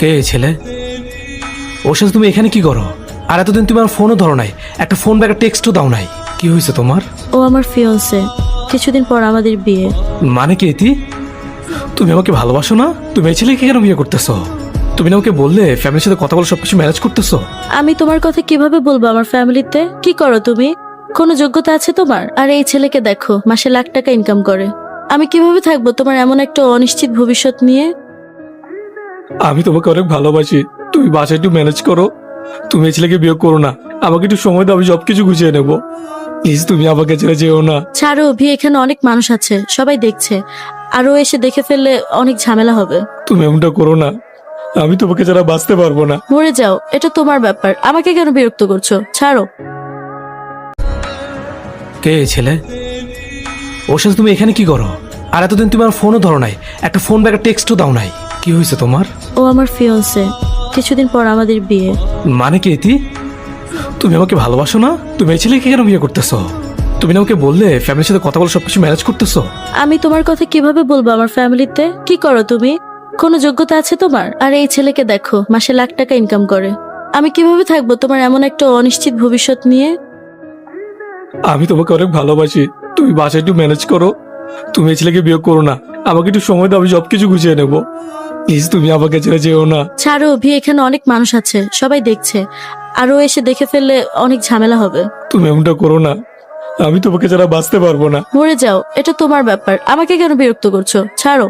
কে এই ছেলে? ওর সাথে তুমি এখানে কি করো? আর এতদিন তুমি আমার ফোনও ধরো নাই, একটা ফোন বা একটা টেক্সটও দাও নাই। কি হয়েছে তোমার? ও আমার ফিয়ন্সে, কিছুদিন পর আমাদের বিয়ে। মানে কি ইতি? তুমি আমাকে ভালোবাসো না? তুমি এই ছেলেকে কেন বিয়ে করতেছো? তুমি না আমাকে বললে ফ্যামিলির সাথে কথা বলে সবকিছু ম্যানেজ করতেছো। আমি তোমার কথা কিভাবে বলবো আমার ফ্যামিলিতে? কি করো তুমি? কোনো যোগ্যতা আছে তোমার? আর এই ছেলেকে দেখো, মাসে লাখ টাকা ইনকাম করে। আমি কিভাবে থাকবো তোমার এমন একটা অনিশ্চিত ভবিষ্যৎ নিয়ে? আমি তোমাকে অনেক ভালোবাসি, তুমি বাসায় একটু ম্যানেজ করো। তুমি এই ছেলেকে বিয়ে করো না, আমাকে একটু সময় দাও, আমি সবকিছু গুছিয়ে নেবো। প্লিজ তুমি আমাকে ছেড়ে যেও না। ছাড়ো অভি, এখানে অনেক মানুষ আছে, সবাই দেখছে। আরো এসে দেখে ফেললে অনেক ঝামেলা হবে। তুমি এমনটা করো না, আমি তোমাকে ছাড়া বাঁচতে পারবো না। মরে যাও, এটা তোমার ব্যাপার, আমাকে কেন বিরক্ত করছো? ছাড়ো। কে এই ছেলে? ওর সাথে তুমি এখানে কি করো? আর এতদিন তুমি আমার ফোনও ধরো নাই, একটা ফোন বা একটা টেক্সটও দাও নাই। কি হয়েছে তোমার? ও আমার ফিয়ন্সে, কিছুদিন পর আমাদের বিয়ে। মানে কি ইতি? তুমি আমাকে ভালোবাসো না? তুমি এই ছেলেকে কেন বিয়ে করতেছো? তুমি না আমাকে বললে ফ্যামিলির সাথে কথা বলে সবকিছু ম্যানেজ করতেছো। আমি তোমার কথা কিভাবে বলবো আমার ফ্যামিলিতে? কি করো তুমি? কোনো যোগ্যতা আছে তোমার? আর এই ছেলেকে দেখো, মাসে লাখ টাকা ইনকাম করে। আমি কিভাবে থাকবো তোমার এমন একটা অনিশ্চিত ভবিষ্যৎ নিয়ে? আমি তোমাকে অনেক ভালোবাসি, তুমি বাসায় একটু ম্যানেজ করো। তুমি এই ছেলেকে বিয়ে করো না, আমাকে একটু সময় দাও, আমি সবকিছু গুছিয়ে নেবো। প্লিজ তুমি আমাকে ছেড়ে যেও না। ছাড়ো অভি, এখানে অনেক মানুষ আছে, সবাই দেখছে। আরো এসে দেখে ফেললে অনেক ঝামেলা হবে। তুমি এমনটা করো না, আমি তোমাকে ছাড়া বাঁচতে পারবো না। মরে যাও, এটা তোমার ব্যাপার, আমাকে কেন বিরক্ত করছো? ছাড়ো।